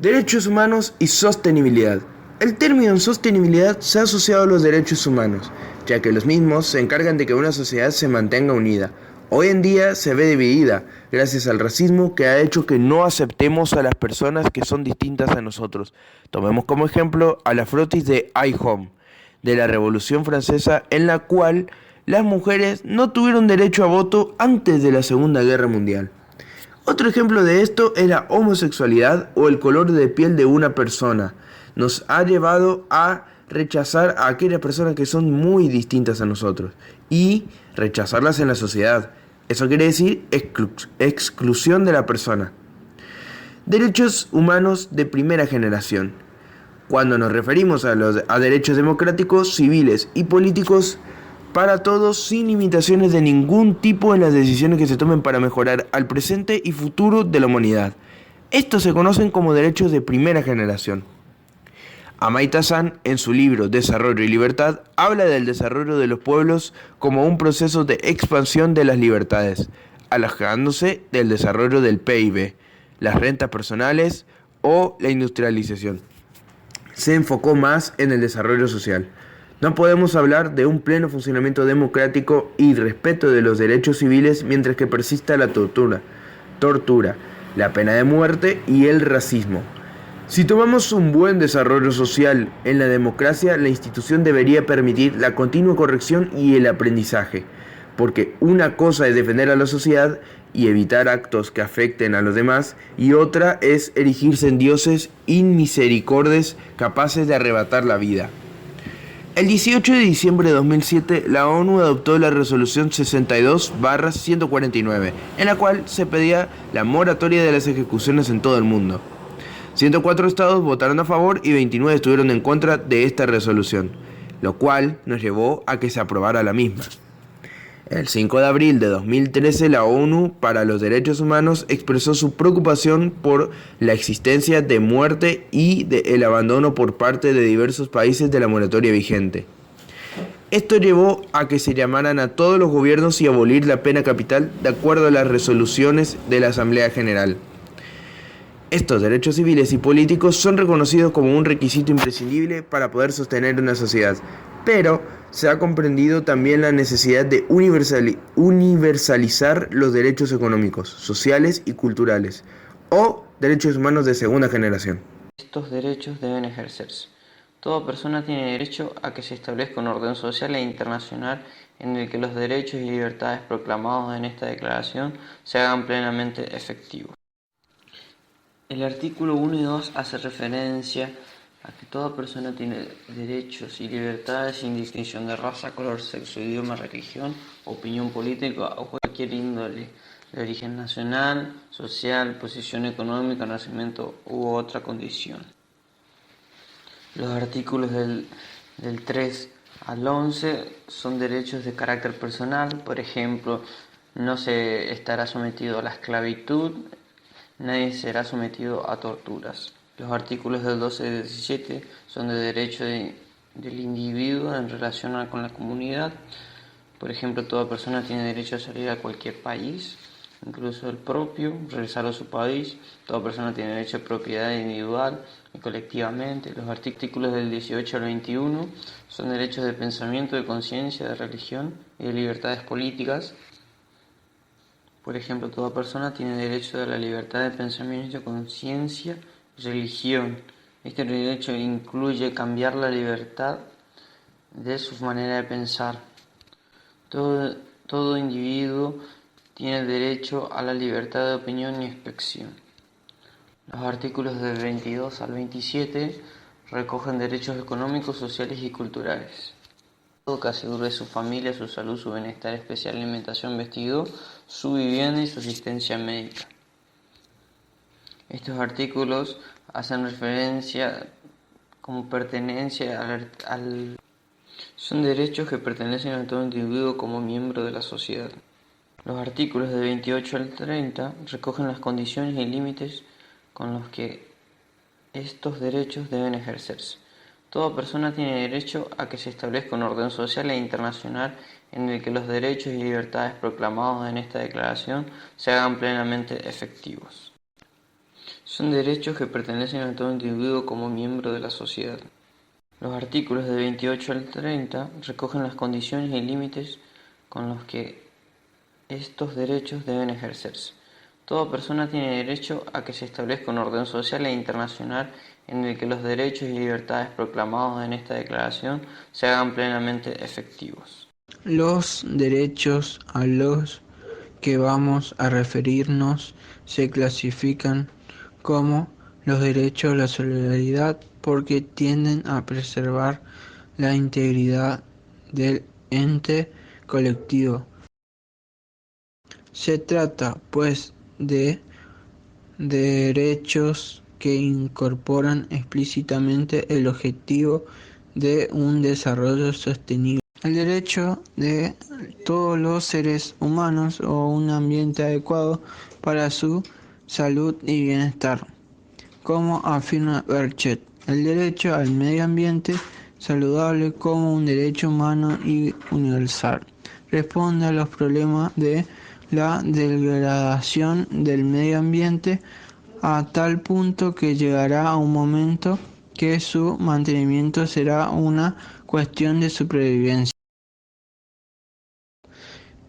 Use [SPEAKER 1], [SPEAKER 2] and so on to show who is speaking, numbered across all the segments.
[SPEAKER 1] Derechos humanos y sostenibilidad. El término sostenibilidad se ha asociado a los derechos humanos, ya que los mismos se encargan de que una sociedad se mantenga unida. Hoy en día se ve dividida, gracias al racismo que ha hecho que no aceptemos a las personas que son distintas a nosotros. Tomemos como ejemplo a la frotis de iHome, de la Revolución Francesa, en la cual las mujeres no tuvieron derecho a voto antes de la Segunda Guerra Mundial. Otro ejemplo de esto es la homosexualidad o el color de piel de una persona. Nos ha llevado a rechazar a aquellas personas que son muy distintas a nosotros y rechazarlas en la sociedad. Eso quiere decir exclusión de la persona. Derechos humanos de primera generación. Cuando nos referimos a derechos democráticos, civiles y políticos para todos, sin limitaciones de ningún tipo en las decisiones que se tomen para mejorar al presente y futuro de la humanidad. Estos se conocen como derechos de primera generación. Amartya Sen, en su libro Desarrollo y Libertad, habla del desarrollo de los pueblos como un proceso de expansión de las libertades, alejándose del desarrollo del PIB, las rentas personales o la industrialización. Se enfocó más en el desarrollo social. No podemos hablar de un pleno funcionamiento democrático y respeto de los derechos civiles mientras que persista la tortura, la pena de muerte y el racismo. Si tomamos un buen desarrollo social en la democracia, la institución debería permitir la continua corrección y el aprendizaje, porque una cosa es defender a la sociedad y evitar actos que afecten a los demás, y otra es erigirse en dioses inmisericordes capaces de arrebatar la vida. El 18 de diciembre de 2007, la ONU adoptó la resolución 62/149, en la cual se pedía la moratoria de las ejecuciones en todo el mundo. 104 estados votaron a favor y 29 estuvieron en contra de esta resolución, lo cual nos llevó a que se aprobara la misma. El 5 de abril de 2013, la ONU para los Derechos Humanos expresó su preocupación por la existencia de muerte y el abandono por parte de diversos países de la moratoria vigente. Esto llevó a que se llamaran a todos los gobiernos y abolir la pena capital de acuerdo a las resoluciones de la Asamblea General. Estos derechos civiles y políticos son reconocidos como un requisito imprescindible para poder sostener una sociedad, pero se ha comprendido también la necesidad de universalizar los derechos económicos, sociales y culturales, o derechos humanos de segunda generación.
[SPEAKER 2] Estos derechos deben ejercerse. Toda persona tiene derecho a que se establezca un orden social e internacional en el que los derechos y libertades proclamados en esta declaración se hagan plenamente efectivos. El artículo 1 y 2 hace referencia a que toda persona tiene derechos y libertades sin distinción de raza, color, sexo, idioma, religión, opinión política o cualquier índole, de origen nacional, social, posición económica, nacimiento u otra condición. Los artículos del 3 al 11 son derechos de carácter personal, por ejemplo, no se estará sometido a la esclavitud, nadie será sometido a torturas. Los artículos del 12 y 17 son de derecho del individuo en relación con la comunidad. Por ejemplo, toda persona tiene derecho a salir a cualquier país, incluso el propio, regresar a su país. Toda persona tiene derecho a propiedad individual y colectivamente. Los artículos del 18 al 21 son derechos de pensamiento, de conciencia, de religión y de libertades políticas. Por ejemplo, toda persona tiene derecho a la libertad de pensamiento, conciencia y religión. Este derecho incluye cambiar la libertad de su manera de pensar. Todo individuo tiene derecho a la libertad de opinión y expresión. Los artículos del 22 al 27 recogen derechos económicos, sociales y culturales. Todo que asegure su familia, su salud, su bienestar especial, alimentación, vestido, su vivienda y su asistencia médica. Estos artículos hacen referencia como pertenencia son derechos que pertenecen a todo individuo como miembro de la sociedad. Los artículos de 28 al 30 recogen las condiciones y límites con los que estos derechos deben ejercerse. Toda persona tiene derecho a que se establezca un orden social e internacional en el que los derechos y libertades proclamados en esta declaración se hagan plenamente efectivos. Son derechos que pertenecen a todo individuo como miembro de la sociedad. Los artículos de 28 al 30 recogen las condiciones y límites con los que estos derechos deben ejercerse. Toda persona tiene derecho a que se establezca un orden social e internacional en el que los derechos y libertades proclamados en esta declaración se hagan plenamente efectivos.
[SPEAKER 3] Los derechos a los que vamos a referirnos se clasifican como los derechos a la solidaridad porque tienden a preservar la integridad del ente colectivo. Se trata, pues, de derechos que incorporan explícitamente el objetivo de un desarrollo sostenible. El derecho de todos los seres humanos a un ambiente adecuado para su salud y bienestar. Como afirma Berchet, el derecho al medio ambiente saludable como un derecho humano y universal. Responde a los problemas de la degradación del medio ambiente a tal punto que llegará un momento que su mantenimiento será una cuestión de supervivencia.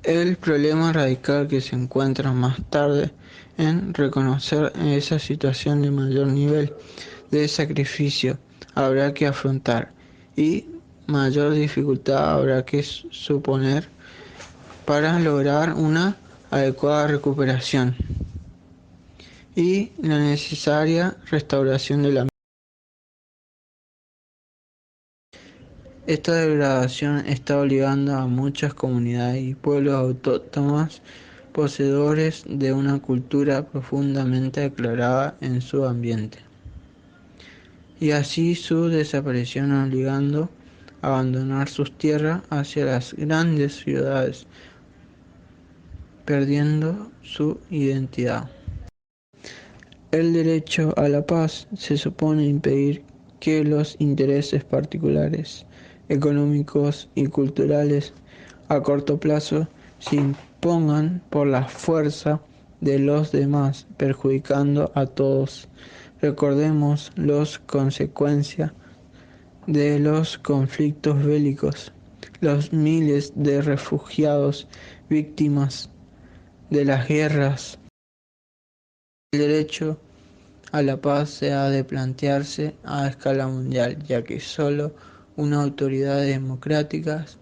[SPEAKER 3] El problema radical que se encuentra más tarde en reconocer esa situación de mayor nivel de sacrificio habrá que afrontar y mayor dificultad habrá que suponer para lograr una adecuada recuperación y la necesaria restauración de la. Esta degradación está obligando a muchas comunidades y pueblos autóctonos poseedores de una cultura profundamente aclarada en su ambiente, y así su desaparición obligando a abandonar sus tierras hacia las grandes ciudades, perdiendo su identidad. El derecho a la paz se supone impedir que los intereses particulares, económicos y culturales a corto plazo se impongan por la fuerza de los demás, perjudicando a todos. Recordemos las consecuencias de los conflictos bélicos, los miles de refugiados víctimas de las guerras. El derecho a la paz se ha de plantearse a escala mundial, ya que solo unas autoridades democráticas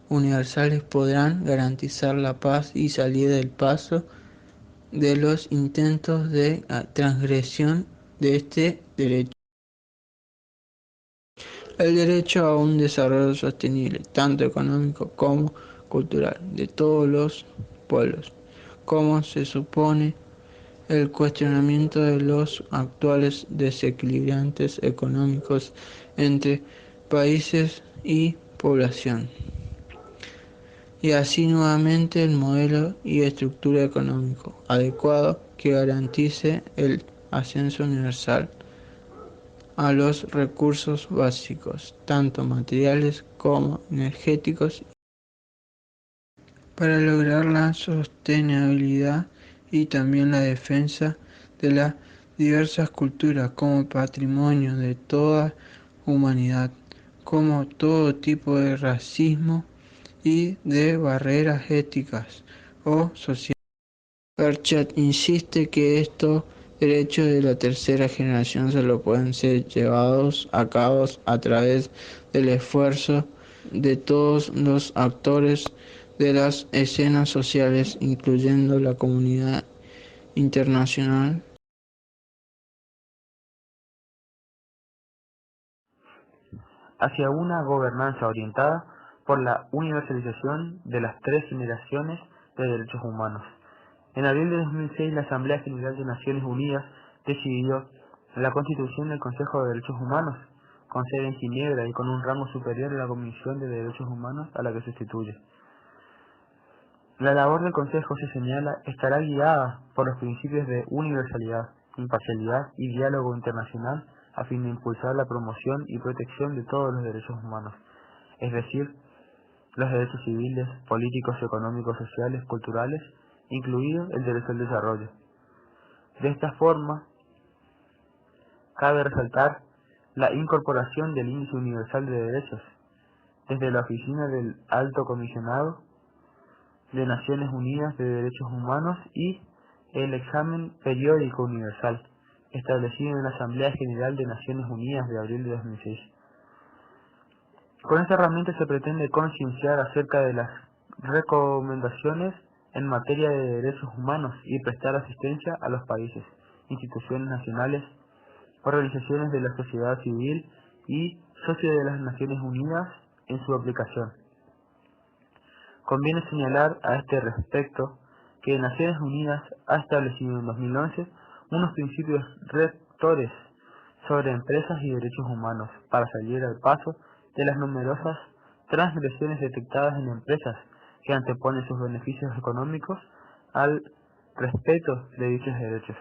[SPEAKER 3] universales podrán garantizar la paz y salir del paso de los intentos de transgresión de este derecho. El derecho a un desarrollo sostenible, tanto económico como cultural, de todos los pueblos, como se supone el cuestionamiento de los actuales desequilibrantes económicos entre países y población, y así nuevamente el modelo y estructura económico adecuado que garantice el acceso universal a los recursos básicos, tanto materiales como energéticos, para lograr la sostenibilidad y también la defensa de las diversas culturas como patrimonio de toda humanidad, como todo tipo de racismo y de barreras éticas o sociales. Berchet insiste que estos derechos de la tercera generación solo pueden ser llevados a cabo a través del esfuerzo de todos los actores de las escenas sociales, incluyendo la comunidad internacional.
[SPEAKER 4] Hacia una gobernanza orientada por la universalización de las tres generaciones de derechos humanos. En abril de 2006, la Asamblea General de Naciones Unidas decidió la constitución del Consejo de Derechos Humanos, con sede en Ginebra y con un rango superior a la Comisión de Derechos Humanos a la que sustituye. La labor del Consejo, se señala, estará guiada por los principios de universalidad, imparcialidad y diálogo internacional a fin de impulsar la promoción y protección de todos los derechos humanos, es decir, los derechos civiles, políticos, económicos, sociales, culturales, incluido el derecho al desarrollo. De esta forma, cabe resaltar la incorporación del Índice Universal de Derechos desde la Oficina del Alto Comisionado de Naciones Unidas de Derechos Humanos y el Examen Periódico Universal, establecido en la Asamblea General de Naciones Unidas de abril de 2006. Con esta herramienta se pretende concienciar acerca de las recomendaciones en materia de derechos humanos y prestar asistencia a los países, instituciones nacionales, organizaciones de la sociedad civil y socios de las Naciones Unidas en su aplicación. Conviene señalar a este respecto que Naciones Unidas ha establecido en 2011 unos principios rectores sobre empresas y derechos humanos para salir al paso de las numerosas transgresiones detectadas en empresas que anteponen sus beneficios económicos al respeto de dichos derechos.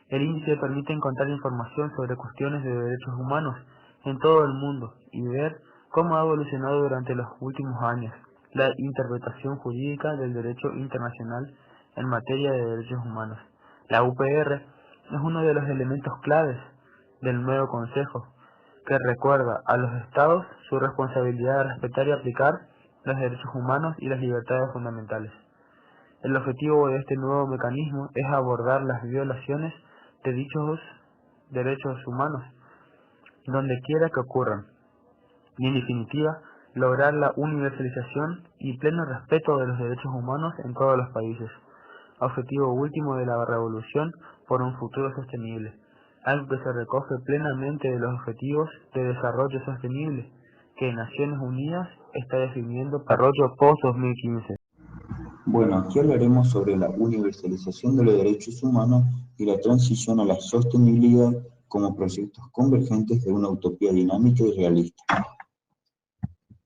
[SPEAKER 4] El índice permite encontrar información sobre cuestiones de derechos humanos en todo el mundo y ver cómo ha evolucionado durante los últimos años la interpretación jurídica del derecho internacional en materia de derechos humanos. La UPR es uno de los elementos claves del nuevo Consejo, que recuerda a los Estados su responsabilidad de respetar y aplicar los derechos humanos y las libertades fundamentales. El objetivo de este nuevo mecanismo es abordar las violaciones de dichos derechos humanos, donde quiera que ocurran, y en definitiva, lograr la universalización y pleno respeto de los derechos humanos en todos los países, objetivo último de la revolución por un futuro sostenible, algo que se recoge plenamente de los objetivos de desarrollo sostenible que Naciones Unidas está definiendo para el desarrollo post-2015.
[SPEAKER 5] Bueno, aquí hablaremos sobre la universalización de los derechos humanos y la transición a la sostenibilidad como proyectos convergentes de una utopía dinámica y realista.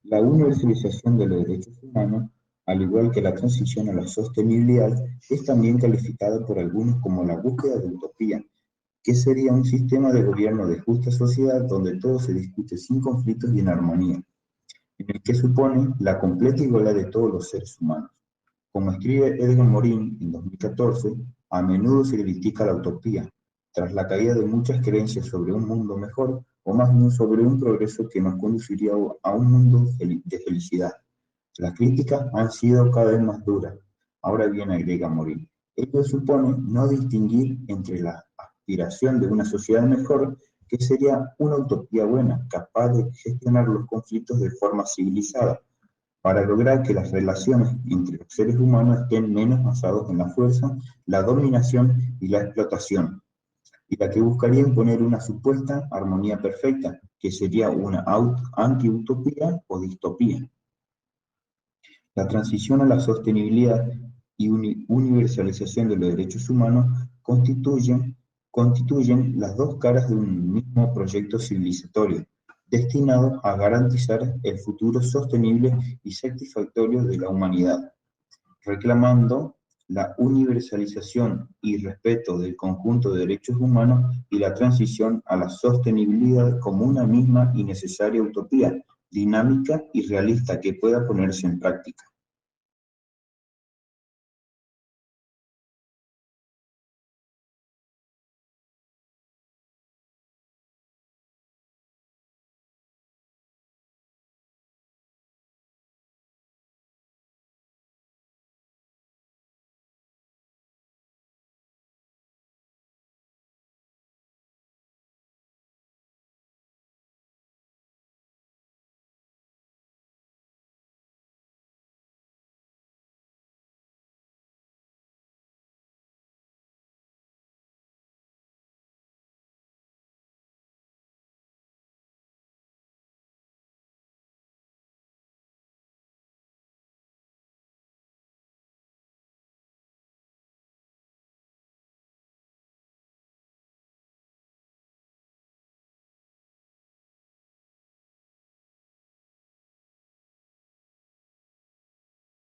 [SPEAKER 5] La universalización de los derechos humanos, al igual que la transición a la sostenibilidad, es también calificada por algunos como la búsqueda de utopía, que sería un sistema de gobierno de justa sociedad donde todo se discute sin conflictos y en armonía, en el que supone la completa igualdad de todos los seres humanos. Como escribe Edgar Morin en 2014, a menudo se critica la utopía, tras la caída de muchas creencias sobre un mundo mejor, o más bien sobre un progreso que nos conduciría a un mundo de felicidad. Las críticas han sido cada vez más duras. Ahora bien, agrega Morin, ello supone no distinguir entre la aspiración de una sociedad mejor, que sería una utopía buena, capaz de gestionar los conflictos de forma civilizada, para lograr que las relaciones entre los seres humanos estén menos basados en la fuerza, la dominación y la explotación, y la que buscaría imponer una supuesta armonía perfecta, que sería una anti-utopía o distopía. La transición a la sostenibilidad y universalización de los derechos humanos constituyen las dos caras de un mismo proyecto civilizatorio, destinado a garantizar el futuro sostenible y satisfactorio de la humanidad, reclamando la universalización y respeto del conjunto de derechos humanos y la transición a la sostenibilidad como una misma y necesaria utopía, dinámica y realista que pueda ponerse en práctica.